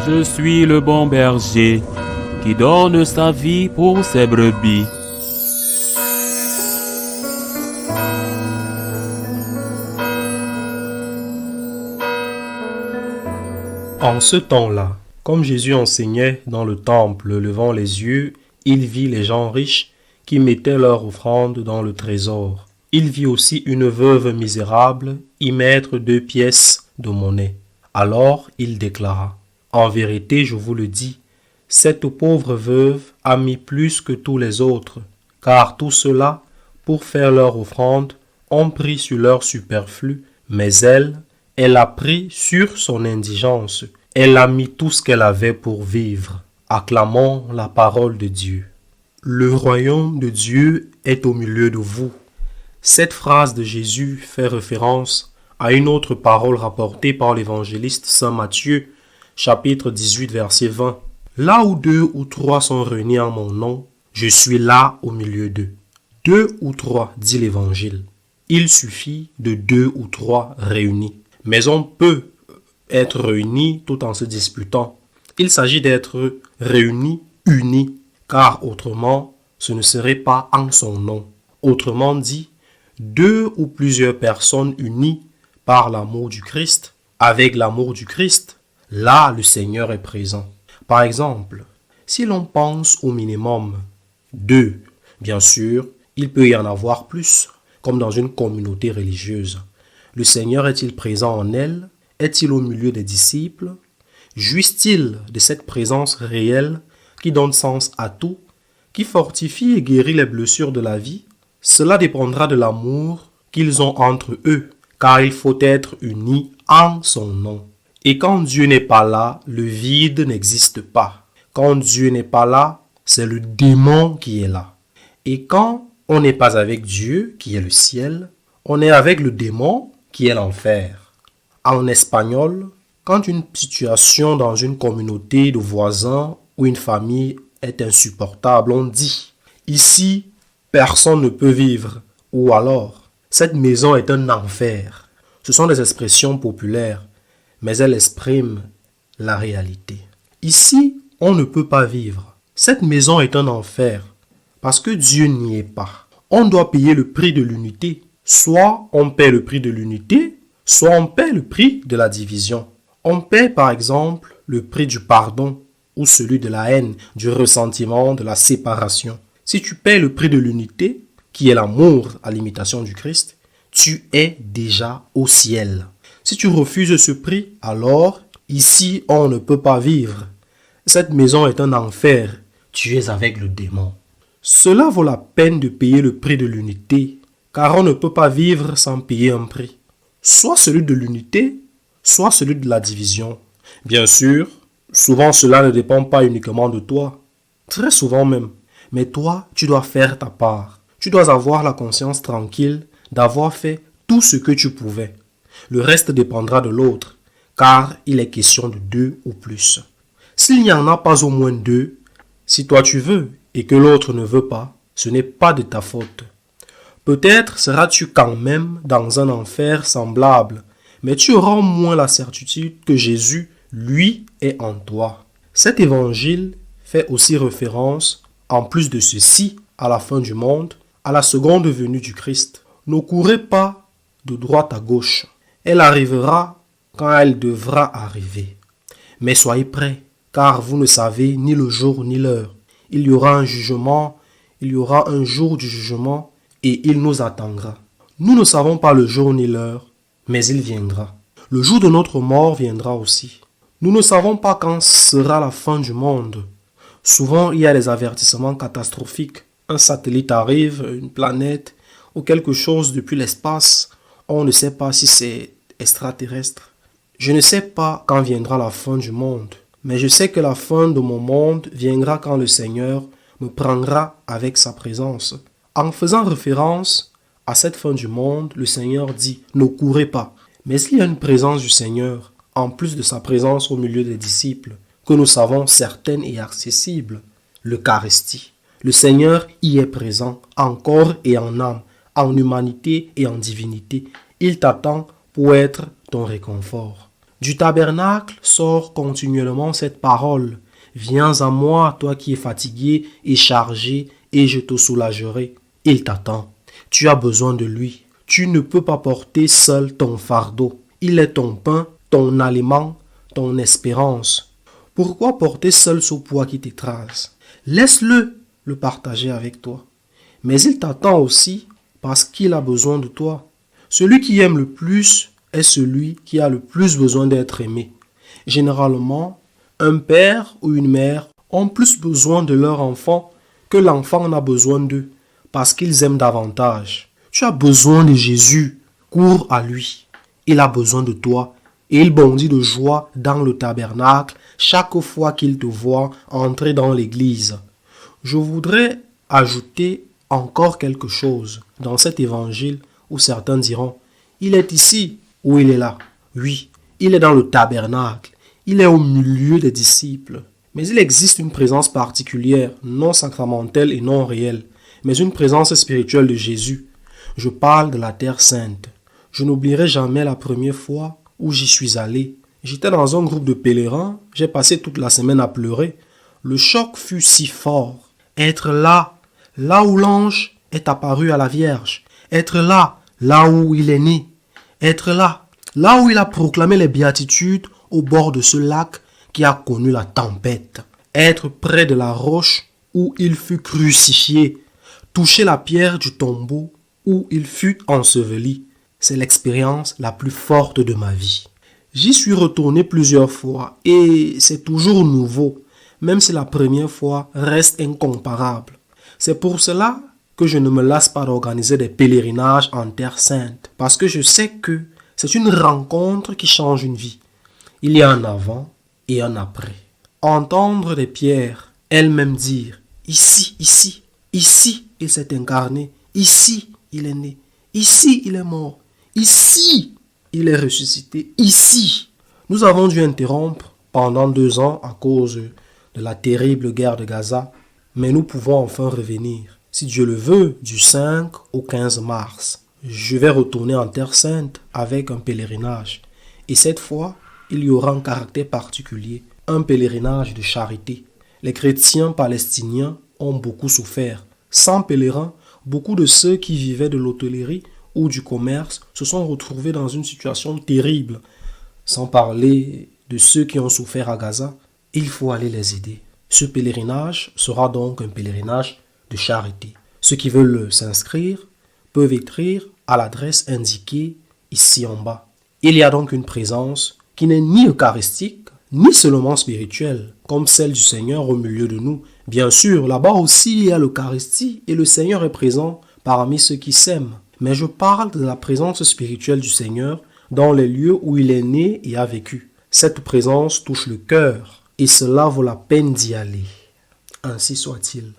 Je suis le bon berger qui donne sa vie pour ses brebis. En ce temps-là, comme Jésus enseignait dans le temple, levant les yeux, il vit les gens riches qui mettaient leur offrande dans le trésor. Il vit aussi une veuve misérable y mettre 2 pièces de monnaie. Alors il déclara: En vérité, je vous le dis, cette pauvre veuve a mis plus que tous les autres, car tous ceux-là, pour faire leur offrande, ont pris sur leur superflu, mais elle a pris sur son indigence. Elle a mis tout ce qu'elle avait pour vivre. Acclamons la parole de Dieu. Le royaume de Dieu est au milieu de vous. Cette phrase de Jésus fait référence à une autre parole rapportée par l'évangéliste Saint Matthieu, chapitre 18, verset 20. Là où 2 ou 3 sont réunis en mon nom, je suis là au milieu d'eux. 2 ou 3, dit l'évangile. Il suffit de 2 ou 3 réunis. Mais on peut être réunis tout en se disputant. Il s'agit d'être réunis, unis, car autrement, ce ne serait pas en son nom. Autrement dit, 2 ou plusieurs personnes unies par l'amour du Christ, avec l'amour du Christ, là le Seigneur est présent. Par exemple, si l'on pense au minimum 2, bien sûr, il peut y en avoir plus, comme dans une communauté religieuse. Le Seigneur est-il présent en elle? Est-il au milieu des disciples? Jouissent-ils de cette présence réelle qui donne sens à tout, qui fortifie et guérit les blessures de la vie? Cela dépendra de l'amour qu'ils ont entre eux, car il faut être unis en son nom. Et quand Dieu n'est pas là, le vide n'existe pas. Quand Dieu n'est pas là, c'est le démon qui est là. Et quand on n'est pas avec Dieu, qui est le ciel, on est avec le démon, qui est l'enfer. En espagnol, quand une situation dans une communauté de voisins ou une famille est insupportable, on dit « Ici, personne ne peut vivre » ou alors « Cette maison est un enfer ». Ce sont des expressions populaires, mais elles expriment la réalité. Ici, on ne peut pas vivre. Cette maison est un enfer parce que Dieu n'y est pas. On doit payer le prix de l'unité. Soit on paie le prix de l'unité, soit on paie le prix de la division. On paie par exemple le prix du pardon ou celui de la haine, du ressentiment, de la séparation. Si tu paies le prix de l'unité, qui est l'amour à l'imitation du Christ, tu es déjà au ciel. Si tu refuses ce prix, alors ici on ne peut pas vivre. Cette maison est un enfer, tu es avec le démon. Cela vaut la peine de payer le prix de l'unité, car on ne peut pas vivre sans payer un prix. Soit celui de l'unité, soit celui de la division. Bien sûr, souvent cela ne dépend pas uniquement de toi, très souvent même. Mais toi, tu dois faire ta part. Tu dois avoir la conscience tranquille d'avoir fait tout ce que tu pouvais. Le reste dépendra de l'autre, car il est question de 2 ou plus. S'il n'y en a pas au moins 2, si toi tu veux et que l'autre ne veut pas, ce n'est pas de ta faute. Peut-être seras-tu quand même dans un enfer semblable, mais tu auras au moins la certitude que Jésus, lui, est en toi. Cet évangile fait aussi référence, en plus de ceci, à la fin du monde, à la seconde venue du Christ. Ne courez pas de droite à gauche. Elle arrivera quand elle devra arriver. Mais soyez prêts, car vous ne savez ni le jour ni l'heure. Il y aura un jugement, il y aura un jour du jugement, et il nous attendra. Nous ne savons pas le jour ni l'heure, mais il viendra. Le jour de notre mort viendra aussi. Nous ne savons pas quand sera la fin du monde. Souvent, il y a des avertissements catastrophiques. Un satellite arrive, une planète, ou quelque chose depuis l'espace. On ne sait pas si c'est extraterrestre. Je ne sais pas quand viendra la fin du monde, mais je sais que la fin de mon monde viendra quand le Seigneur me prendra avec sa présence. En faisant référence à cette fin du monde, le Seigneur dit « Ne courez pas ». Mais il y a une présence du Seigneur, en plus de sa présence au milieu des disciples, que nous savons certaine et accessible, l'Eucharistie. Le Seigneur y est présent, en corps et en âme, en humanité et en divinité. Il t'attend pour être ton réconfort. Du tabernacle sort continuellement cette parole. Viens à moi, toi qui es fatigué et chargé, et je te soulagerai. Il t'attend. Tu as besoin de lui. Tu ne peux pas porter seul ton fardeau. Il est ton pain, ton aliment, ton espérance. Pourquoi porter seul ce poids qui t'écrase? Laisse-le le partager avec toi. Mais il t'attend aussi parce qu'il a besoin de toi. Celui qui aime le plus est celui qui a le plus besoin d'être aimé. Généralement, un père ou une mère ont plus besoin de leur enfant que l'enfant en a besoin d'eux parce qu'ils aiment davantage. Tu as besoin de Jésus, cours à lui. Il a besoin de toi et il bondit de joie dans le tabernacle chaque fois qu'il te voit entrer dans l'église. Je voudrais ajouter encore quelque chose dans cet évangile où certains diront, il est ici ou il est là. Oui, il est dans le tabernacle, il est au milieu des disciples. Mais il existe une présence particulière, non sacramentelle et non réelle, mais une présence spirituelle de Jésus. Je parle de la Terre Sainte. Je n'oublierai jamais la première fois où j'y suis allé. J'étais dans un groupe de pèlerins, j'ai passé toute la semaine à pleurer. Le choc fut si fort. Être là, là où l'ange est apparu à la Vierge. Être là, là où il est né. Être là, là où il a proclamé les béatitudes au bord de ce lac qui a connu la tempête. Être près de la roche où il fut crucifié. Toucher la pierre du tombeau où il fut enseveli. C'est l'expérience la plus forte de ma vie. J'y suis retourné plusieurs fois et c'est toujours nouveau, même si la première fois reste incomparable. C'est pour cela que je ne me lasse pas d'organiser des pèlerinages en Terre Sainte, parce que je sais que c'est une rencontre qui change une vie. Il y a un avant et un après. Entendre des pierres elles-mêmes dire « Ici, ici, ici, il s'est incarné, ici, il est né, ici, il est mort, ici, il est ressuscité, ici. » Nous avons dû interrompre pendant 2 ans à cause de la terrible guerre de Gaza, mais nous pouvons enfin revenir. Si Dieu le veut, du 5 au 15 mars, je vais retourner en Terre Sainte avec un pèlerinage. Et cette fois, il y aura un caractère particulier, un pèlerinage de charité. Les chrétiens palestiniens ont beaucoup souffert. Sans pèlerins, beaucoup de ceux qui vivaient de l'hôtellerie ou du commerce se sont retrouvés dans une situation terrible. Sans parler de ceux qui ont souffert à Gaza, il faut aller les aider. Ce pèlerinage sera donc un pèlerinage de charité. Ceux qui veulent s'inscrire peuvent écrire à l'adresse indiquée ici en bas. Il y a donc une présence qui n'est ni eucharistique, ni seulement spirituelle, comme celle du Seigneur au milieu de nous. Bien sûr, là-bas aussi il y a l'Eucharistie et le Seigneur est présent parmi ceux qui s'aiment. Mais je parle de la présence spirituelle du Seigneur dans les lieux où il est né et a vécu. Cette présence touche le cœur et cela vaut la peine d'y aller. Ainsi soit-il.